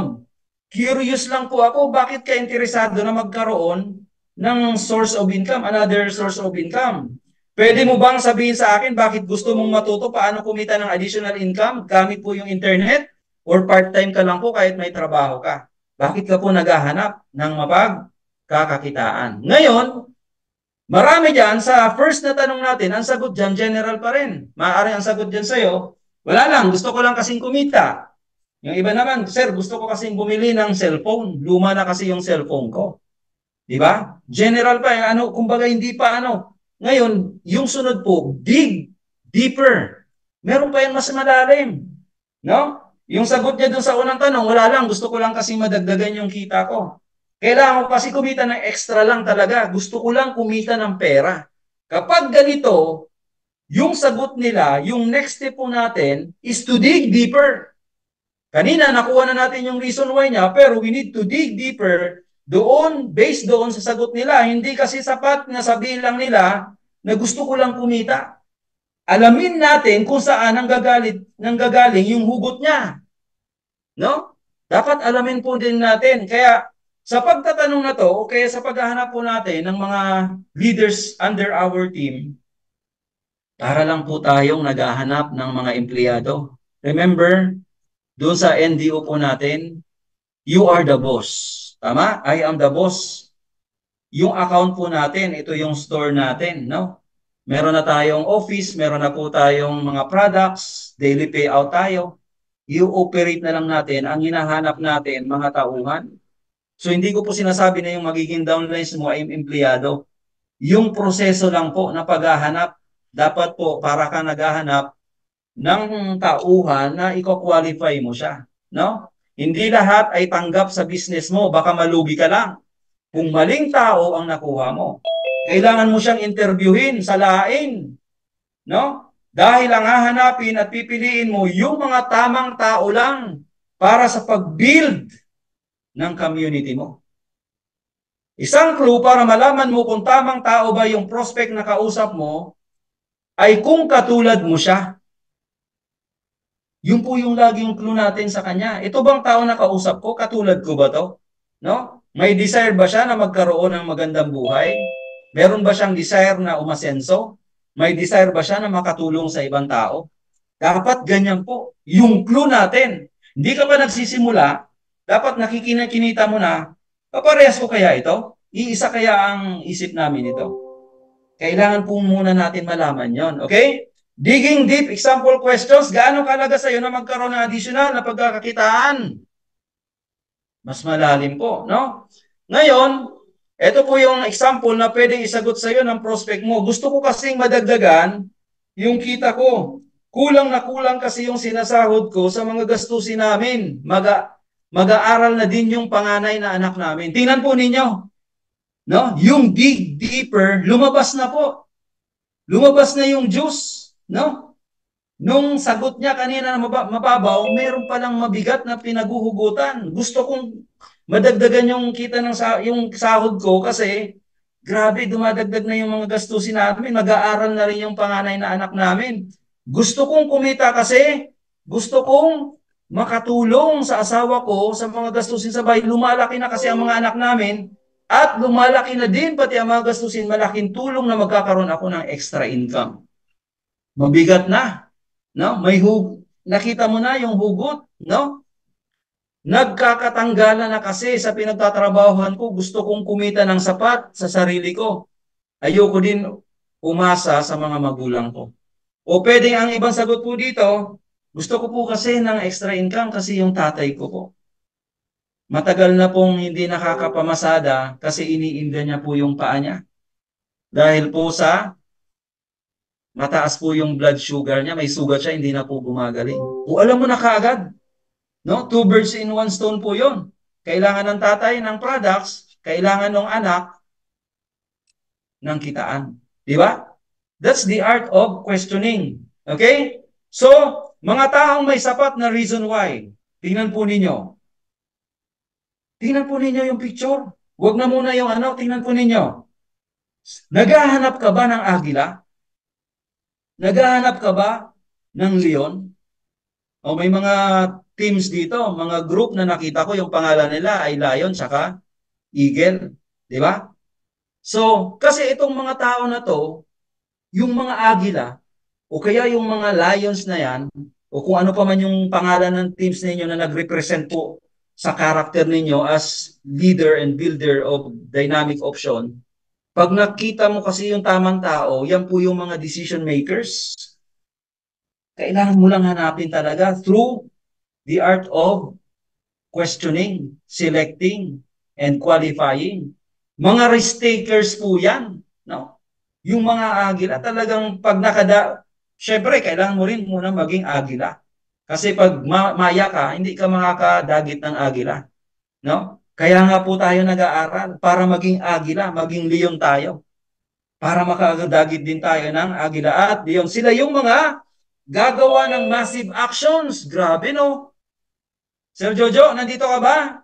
curious lang po ako, bakit ka interesado na magkaroon ng source of income, another source of income? Pwede mo bang sabihin sa akin bakit gusto mong matuto paano kumita ng additional income gamit po yung internet? Or part-time ka lang po kahit may trabaho ka? Bakit ka po naghahanap ng mapagkakakitaan? Ngayon, marami dyan, sa first na tanong natin, ang sagot dyan, general pa rin. Maaari ang sagot dyan sa'yo, wala lang, gusto ko lang kasing kumita. Yung iba naman, sir, gusto ko kasing bumili ng cellphone. Luma na kasi yung cellphone ko. Di ba? General pa, ano, kumbaga hindi pa ano. Ngayon, yung sunod po, dig deeper. Meron pa yan mas malalim. No? Yung sagot niya dun sa unang tanong, wala lang, gusto ko lang kasi madagdagan yung kita ko. Kailangan ko kasi kumita ng extra lang talaga. Gusto ko lang kumita ng pera. Kapag ganito, yung sagot nila, yung next step po natin is to dig deeper. Kanina, nakuha na natin yung reason why niya, pero we need to dig deeper doon, based doon sa sagot nila. Hindi kasi sapat na sabihin lang nila na gusto ko lang kumita. Alamin natin kung saan nanggagaling yung hugot niya. No? Dapat alamin po din natin. Kaya sa pagtatanong na to, o kaya sa paghahanap po natin ng mga leaders under our team, para lang po tayong naghahanap ng mga empleyado. Remember, doon sa NDO po natin, you are the boss. Tama? I am the boss. Yung account po natin, ito yung store natin, no? Meron na tayong office, meron na po tayong mga products, daily payout tayo. I-operate na lang natin, ang hinahanap natin, mga tauhan. So hindi ko po sinasabi na yung magiging downlines mo ay empleyado. Yung proseso lang po na paghahanap, dapat po para ka naghahanap ng tauhan na i-qualify mo siya. No? Hindi lahat ay tanggap sa business mo, baka malugi ka lang. Kung maling tao ang nakuha mo, kailangan mo siyang interviewin, salain. No? Dahil ang hahanapin at pipiliin mo yung mga tamang tao lang para sa pag-build ng community mo. Isang clue para malaman mo kung tamang tao ba yung prospect na kausap mo ay kung katulad mo siya. Yun po yung laging clue natin sa kanya. Ito bang tao na kausap ko? Katulad ko ba to? No? May desire ba siya na magkaroon ng magandang buhay? Meron ba siyang desire na umasenso? May desire ba siya na makatulong sa ibang tao? Dapat ganyan po. Yung clue natin. Hindi ka pa nagsisimula, dapat nakikinita mo na, paparehas ko kaya ito? Iisa kaya ang isip namin ito? Kailangan po muna natin malaman yon. Okay? Digging deep, example questions. Gaano kalaga sa iyo na magkaroon ng additional na pagkakakitaan? Mas malalim po, no? Ngayon, ito po yung example na pwedeng isagot sa iyo ng prospect mo. Gusto ko kasing madagdagan yung kita ko. Kulang na kulang kasi yung sinasahod ko sa mga gastusin namin. Mag-aaral na din yung panganay na anak namin. Tingnan po ninyo, no? Yung dig deeper, lumabas na po. Lumabas na yung juice, no? Nung sagot niya kanina na mababaw, meron palang mabigat na pinaguhugutan. Gusto kong madagdagan yung kita ng yung sahod ko kasi grabe, dumadagdag na yung mga gastusin namin. Mag-aaral na rin yung panganay na anak namin. Gusto kong kumita kasi gusto kong makatulong sa asawa ko sa mga gastusin sa bahay. Lumalaki na kasi ang mga anak namin at lumalaki na din pati ang mga gastusin. Malaking tulong na magkakaroon ako ng extra income. Mabigat na. No? Nakita mo na yung hugot, no? Nagkakatanggalan na kasi sa pinagtatrabahuhan ko, gusto kong kumita ng sapat sa sarili ko. Ayoko din umasa sa mga magulang ko. O pwedeng ang ibang sagot po dito, gusto ko po kasi ng extra income kasi yung tatay ko po. Matagal na pong hindi nakakapamasada kasi iniinda niya po yung paa niya. Dahil po sa mataas po yung blood sugar niya, may sugat siya, hindi na po gumagaling. O alam mo na kaagad, no? 2 birds in 1 stone po yon. Kailangan ng tatay ng products, kailangan ng anak ng kitaan. Di ba? That's the art of questioning. Okay? So, mga taong may sapat na reason why, tingnan po ninyo. Tingnan po ninyo yung picture. Huwag na muna yung ano, tingnan po ninyo. Naghahanap ka ba ng agila? Naghahanap ka ba ng leon? O may mga teams dito, mga group na nakita ko, yung pangalan nila ay lion saka eagle. Di ba? So, kasi itong mga tao na to, yung mga agila, o kaya yung mga lions na yan, o kung ano pa man yung pangalan ng teams ninyo na nag-represent po sa character ninyo as leader and builder of dynamic option, pag nakita mo kasi yung tamang tao, yan po yung mga decision makers. Kailangan mo lang hanapin talaga through the art of questioning, selecting, and qualifying. Mga risk takers po yan. No? Yung mga agila, talagang pag syempre, kailangan mo rin muna maging agila. Kasi pag maya ka, hindi ka makakadagit ng agila. No? Kaya nga po tayo nag-aaral para maging agila, maging leon tayo. Para makakadagit din tayo ng agila at leon. Sila yung mga gagawa ng massive actions. Grabe, no? Sir Jojo, nandito ka ba?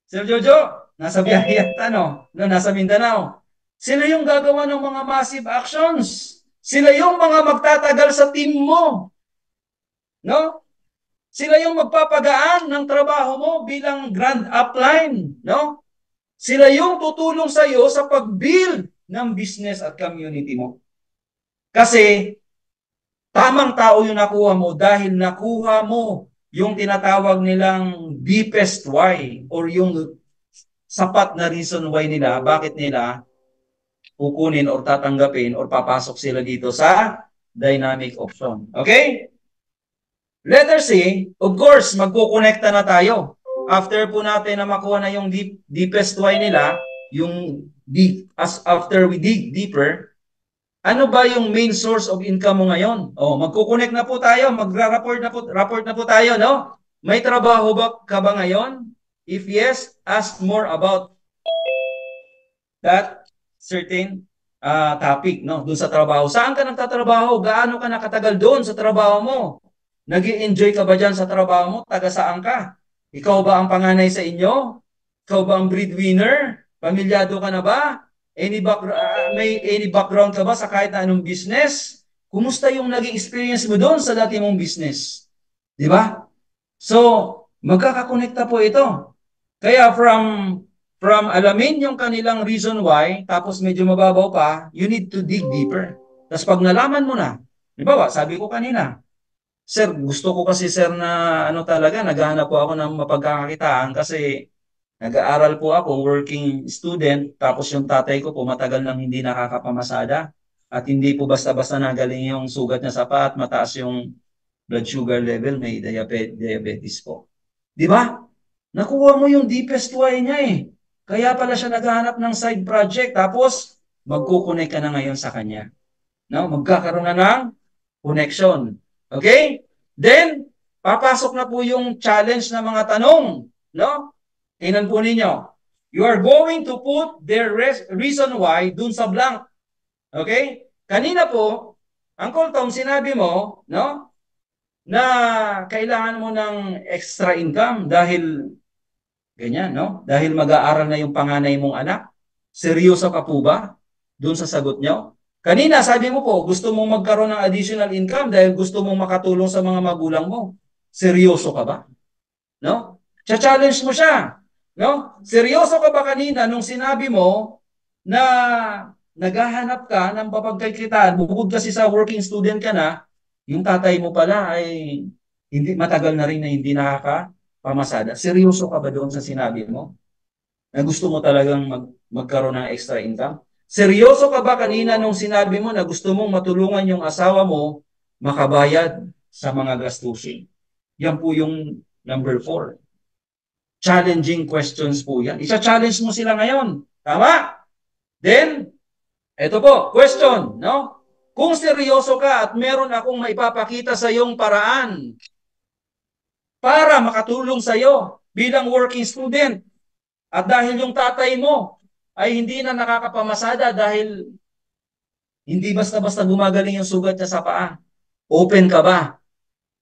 Sir Jojo, nasa biyahe yata, no? No, nasa Mindanao. Sila yung gagawa ng mga massive actions. Sila yung mga magtatagal sa team mo. No? Sila yung magpapagaan ng trabaho mo bilang grand upline. No? Sila yung tutulong sa iyo sa pag-build ng business at community mo. Kasi tamang tao yung nakuha mo dahil nakuha mo yung tinatawag nilang deepest why or yung sapat na reason why nila, bakit nila kukunin or tatanggapin or papasok sila dito sa dynamic option. Okay? Letter C, of course, magkukonekta na tayo. After po natin na makuha na yung deepest why nila, yung after we dig deeper, ano ba yung main source of income mo ngayon? Oh, magkukonect na po tayo, rapport na po tayo, no? May trabaho ba ka ba ngayon? If yes, ask more about that certain topic, no? Doon sa trabaho. Saan ka nagtatrabaho? Gaano ka nakatagal doon sa trabaho mo? Nag-i-enjoy ka ba dyan sa trabaho mo? Taga saan ka? Ikaw ba ang panganay sa inyo? Ikaw ba ang breadwinner? Pamilyado ka na ba? May any background ka ba sa kahit na anong business? Kumusta yung naging experience mo doon sa dati mong business? Di ba? So, magkakakonekta po ito. Kaya from alamin yung kanilang reason why, tapos medyo mababaw pa, you need to dig deeper. Tapos pag nalaman mo na, di ba, sabi ko kanina, Sir, gusto ko kasi sir na ano talaga, naghahanap po ako ng mapagkakakitaan kasi nag-aaral po ako, working student, tapos yung tatay ko po matagal nang hindi nakakapamasada at hindi po basta-basta nagaling yung sugat niya sa paa at mataas yung blood sugar level, may diabetes po. Di ba? Nakuha mo yung deepest why niya eh. Kaya pala siya naghahanap ng side project tapos magkukunik ka na ngayon sa kanya. No? Magkakaroon na ng connection. Okay? Then, papasok na po yung challenge na mga tanong. No? Tingnan po ninyo. You are going to put their reason why dun sa blank. Okay? Kanina po, Uncle Tom, sinabi mo, no? Na kailangan mo ng extra income dahil ganyan, no? Dahil mag-aaral na yung panganay mong anak. Seryoso ka po ba dun sa sagot nyo? Kanina, sabi mo po, gusto mong magkaroon ng additional income dahil gusto mong makatulong sa mga magulang mo. Seryoso ka ba? No? Cha-challenge mo siya. No? Seryoso ka ba kanina nung sinabi mo na naghahanap ka ng papagkaikitaan, bukod kasi sa working student ka na, yung tatay mo pala ay hindi matagal na rin na hindi nakakapamasada. Seryoso ka ba doon sa sinabi mo? Na gusto mo talagang magkaroon ng extra income? Seryoso ka ba kanina nung sinabi mo na gusto mong matulungan yung asawa mo makabayad sa mga gastusin? Yan po yung number 4. Challenging questions po yan. Isa-challenge mo sila ngayon. Tama? Then, eto po, question, no? Kung seryoso ka at meron akong maipapakita sa iyong paraan para makatulong sa iyo bilang working student, at dahil yung tatay mo ay hindi na nakakapamasada dahil hindi basta-basta gumagaling yung sugat niya sa paa. Open ka ba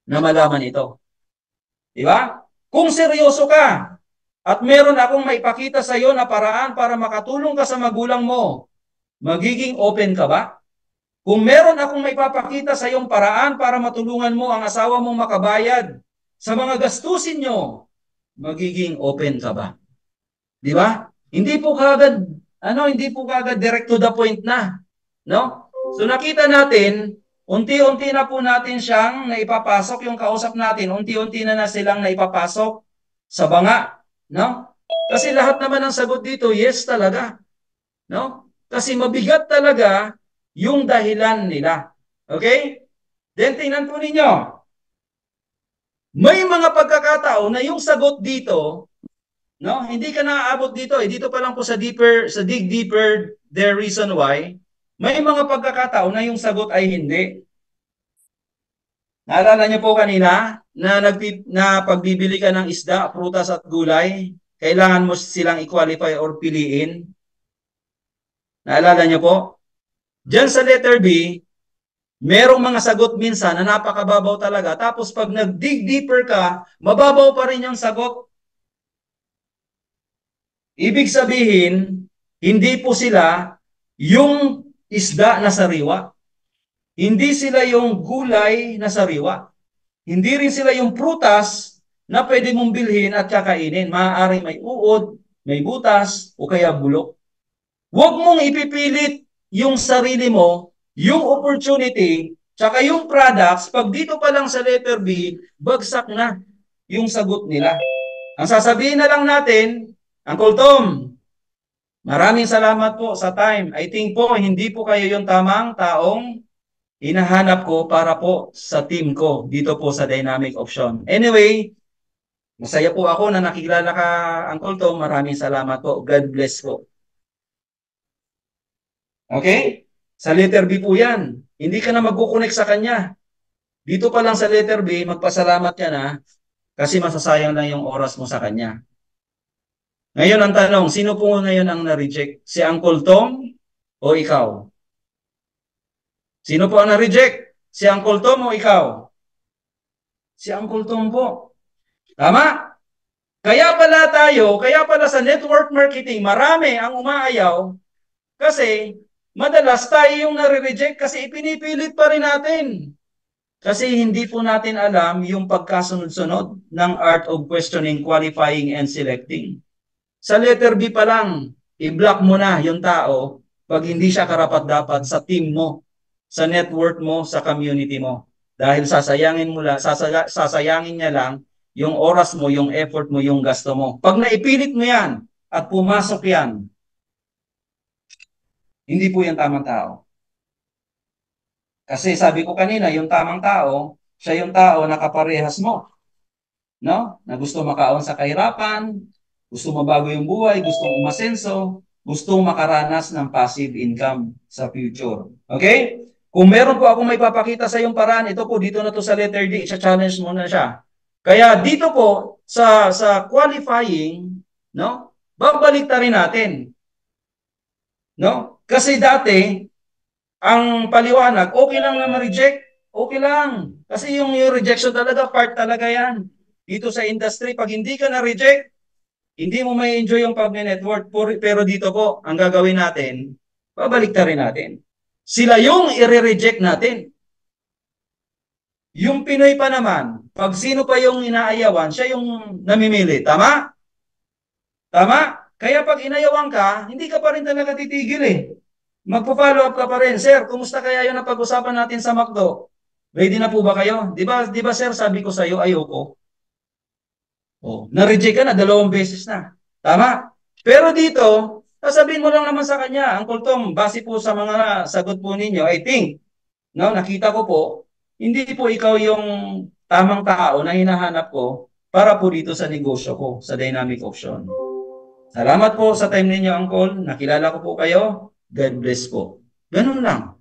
na malaman ito? Di ba? Kung seryoso ka at meron akong maipakita sa iyo na paraan para makatulong ka sa magulang mo, magiging open ka ba? Kung meron akong maipapakita sa iyong paraan para matulungan mo ang asawa mong makabayad sa mga gastusin nyo, magiging open ka ba? Di ba? Hindi po kagad direct to the point na, no? So nakita natin, unti-unti na po natin siyang naipapasok, yung kausap natin, unti-unti na silang naipapasok sa banga, no? Kasi lahat naman ng sagot dito, yes talaga, no? Kasi mabigat talaga yung dahilan nila. Okay? Then tingnan po ninyo, may mga pagkakataon na yung sagot dito, no? Hindi ka naaabot dito eh. Dito pa lang po sa dig deeper, the reason why. May mga pagkakataon na yung sagot ay hindi. Naalala niyo po kanina na pagbibili ka ng isda, prutas at gulay, kailangan mo silang i-qualify or piliin. Naalala niyo po? Diyan sa letter B, merong mga sagot minsan na napakababaw talaga. Tapos pag nag-dig deeper ka, mababaw pa rin yung sagot. Ibig sabihin, hindi po sila yung isda na sariwa. Hindi sila yung gulay na sariwa. Hindi rin sila yung prutas na pwede mong bilhin at kakainin. Maaaring may uod, may butas, o kaya bulok. Huwag mong ipipilit yung sarili mo, yung opportunity, tsaka yung products, pag dito pa lang sa letter B, bagsak na yung sagot nila. Ang sasabihin na lang natin, Uncle Tom, maraming salamat po sa time. I think po, hindi po kayo yung tamang taong hinahanap ko para po sa team ko dito po sa Dynamic Option. Anyway, masaya po ako na nakilala ka, Uncle Tom. Maraming salamat po. God bless po. Okay? Sa letter B po yan. Hindi ka na magkukonek sa kanya. Dito pa lang sa letter B, magpasalamat ka na kasi masasayang lang yung oras mo sa kanya. Ngayon ang tanong, sino po ngayon ang na-reject? Si Uncle Tom o ikaw? Sino po ang na-reject? Si Uncle Tom o ikaw? Si Uncle Tom po. Tama? Kaya pala sa network marketing, marami ang umaayaw kasi madalas tayo yung nare-reject kasi ipinipilit pa rin natin. Kasi hindi po natin alam yung pagkasunod-sunod ng art of questioning, qualifying, and selecting. Sa letter B pa lang, i-block mo na yung tao pag hindi siya karapat-dapat sa team mo, sa network mo, sa community mo. Dahil sasayangin niya lang yung oras mo, yung effort mo, yung gasto mo. Pag naipilit mo yan at pumasok yan, hindi po yan tamang tao. Kasi sabi ko kanina, yung tamang tao, siya yung tao na kaparehas mo. No? Na gusto makaon sa kahirapan, gusto mabago yung buhay, gusto umasenso, gusto makaranas ng passive income sa future. Okay? Kung meron po akong may papakita sa yung paraan, ito po, dito na to sa letter D, i-challenge mo na siya. Kaya dito po, sa qualifying, no? Babalik rin natin. No? Kasi dati, ang paliwanag, okay lang na ma-reject, okay lang. Kasi yung rejection talaga, part talaga yan. Dito sa industry, pag hindi ka na-reject, hindi mo may enjoy yung pag-network. Pero dito po, ang gagawin natin, babalik rin natin. Sila yung i-reject natin. Yung Pinoy pa naman, pag sino pa yung inaayawan, siya yung namimili. Tama? Tama? Kaya pag inayawan ka, hindi ka pa rin talaga titigil eh. Magpo-follow up ka pa rin. Sir, kumusta kaya yun ang pag-usapan natin sa McDo? Ready na po ba kayo? Di ba sir, sabi ko sa iyo, ayoko. Oh, na-reject ka na, 2 beses na. Tama? Pero dito, sasabihin mo lang naman sa kanya, Uncle Tom, base po sa mga sagot po ninyo, I think, no, nakita ko po, hindi po ikaw yung tamang tao na hinahanap ko para po dito sa negosyo ko, sa Dynamic Option. Salamat po sa time ninyo, Uncle. Nakilala ko po kayo. God bless po. Ganun lang.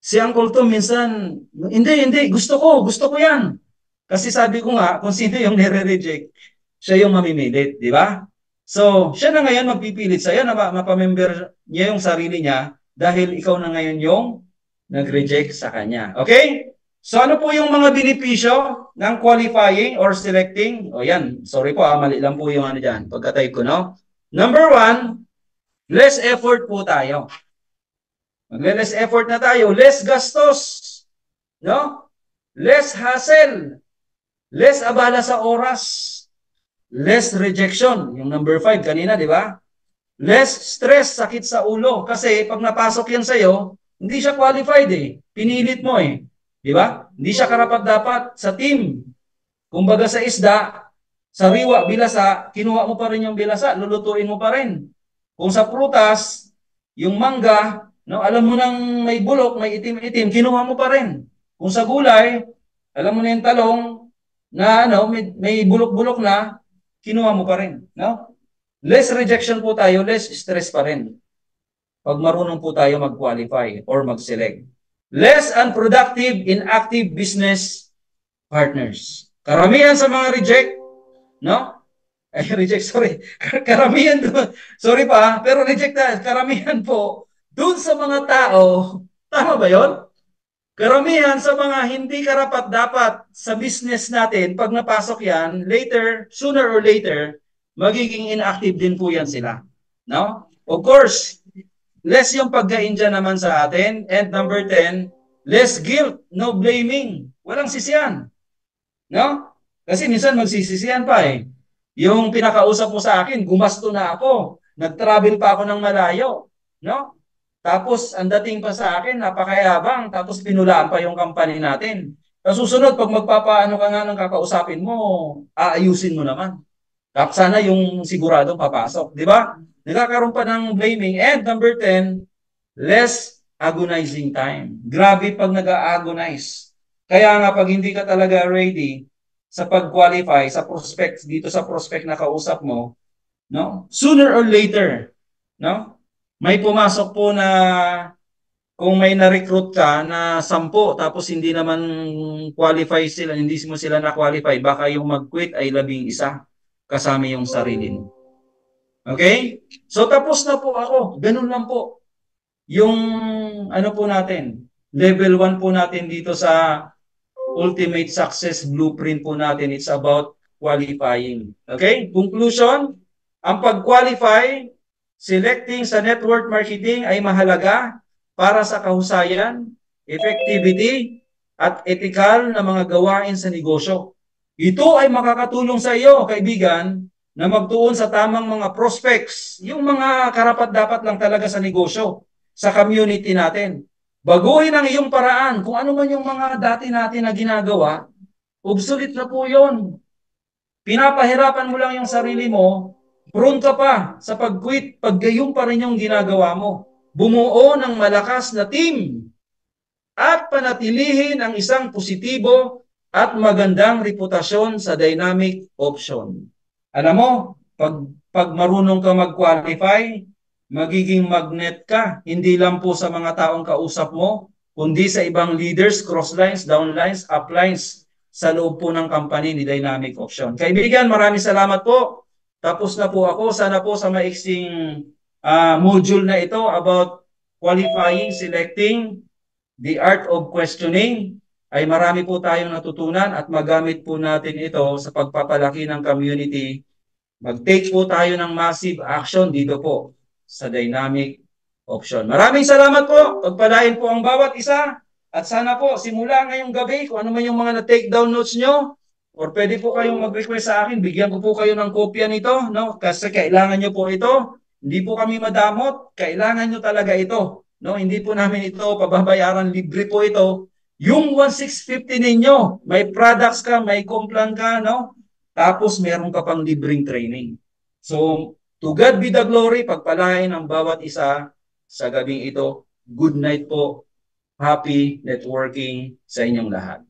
Si Uncle Tom minsan, hindi, gusto ko yan. Kasi sabi ko nga, kung sino yung nire-reject, siya yung mamimilit, di ba? So, siya na ngayon magpipilit sa'yo na mapamember niya yung sarili niya dahil ikaw na ngayon yung nag-reject sa kanya. Okay? So, ano po yung mga benepisyo ng qualifying or selecting? O yan, sorry po, mali lang po yung ano dyan. Pagka-type ko, no? Number 1, less effort po tayo. Mag-less effort na tayo. Less gastos. No? Less hassle. Less abala sa oras. Less rejection. Yung number 5 kanina, di ba? Less stress, sakit sa ulo. Kasi pag napasok yan sa'yo, Hindi siya qualified eh. Pinilit mo eh. Di ba? Hindi siya karapat-dapat sa team. Kumbaga sa isda, sariwa, bilasa, kinuha mo pa rin yung bilasa, lulutuin mo pa rin. Kung sa prutas, yung mangga, no, alam mo nang may bulok, may itim-itim, kinuha mo pa rin. Kung sa gulay, alam mo na yung talong na ano, may bulok-bulok na, kinuha mo pa rin, no? Less rejection po tayo, less stress pa rin. Pag marunong po tayo mag-qualify or mag-select. Less unproductive, inactive business partners. Karamihan sa mga reject, no? Reject, sorry. Karamihan doon, sorry pa, pero reject na. Karamihan po, doon sa mga tao, tama ba yon? Karamihan sa mga hindi karapat-dapat sa business natin, pag napasok yan, later, sooner or later, magiging inactive din po yan sila. No? Of course, less yung pagkain dyan naman sa atin. And number 10, less guilt, no blaming. Walang sisiyan. No? Kasi minsan magsisisiyan pa eh. Yung pinakausap mo sa akin, gumasto na ako. Nag-travel pa ako ng malayo. No? Tapos, ang dating pa sa akin, napakayabang. Tapos, pinulaan pa yung company natin. Sa susunod, pag magpapaano ka nga ng kakausapin mo, aayusin mo naman. Tapos, sana yung siguradong papasok. Di ba? Nagkakaroon pa ng blaming. And number 10, less agonizing time. Grabe pag nag-agonize. Kaya nga, pag hindi ka talaga ready sa pag-qualify, sa prospect, dito sa prospect na kausap mo, no? Sooner or later, no? May pumasok po na kung may na-recruit ka na 10 tapos hindi naman qualify sila, hindi mo sila na-qualify, baka yung mag-quit ay 11 kasama yung sarili mo. Okay? So tapos na po ako. Ganun lang po. Yung ano po natin, level 1 po natin dito sa Ultimate Success Blueprint po natin. It's about qualifying. Okay? Conclusion, ang pag-qualify, selecting sa network marketing ay mahalaga para sa kahusayan, effectivity, at ethical na mga gawain sa negosyo. Ito ay makakatulong sa iyo, kaibigan, na magtuon sa tamang mga prospects, yung mga karapat-dapat lang talaga sa negosyo, sa community natin. Baguhin ang iyong paraan. Kung ano man yung mga dati natin na ginagawa, obsolete na po yun. Pinapahirapan mo lang yung sarili mo, prone ka pa sa pag-quit pag gayon pa rin yung ginagawa mo. Bumuo ng malakas na team at panatilihin ang isang positibo at magandang reputasyon sa dynamic option. Alam mo, pag marunong ka mag-qualify, magiging magnet ka, hindi lang po sa mga taong kausap mo, kundi sa ibang leaders, crosslines, downlines, uplines, sa loob po ng company ni Dynamic Option. Kaibigan, maraming salamat po. Tapos na po ako. Sana po sa maiksing module na ito about qualifying, selecting, the art of questioning, ay marami po tayong natutunan at magamit po natin ito sa pagpapalaki ng community. Mag-take po tayo ng massive action dito po sa Dynamic Option. Maraming salamat po. Pagpalain po ang bawat isa. At sana po, simula ngayong gabi, kung ano man yung mga na-take down notes nyo, or pwede po kayong mag-request sa akin, bigyan ko po kayo ng kopya nito, no? Kasi kailangan nyo po ito. Hindi po kami madamot, kailangan nyo talaga ito. No? Hindi po namin ito pababayaran, libre po ito. Yung 1,650 ninyo, may products ka, may complan ka, no? Tapos meron ka pang libreng training. So, to God be the glory, pagpalain ang bawat isa sa gabing ito. Good night po. Happy networking sa inyong lahat.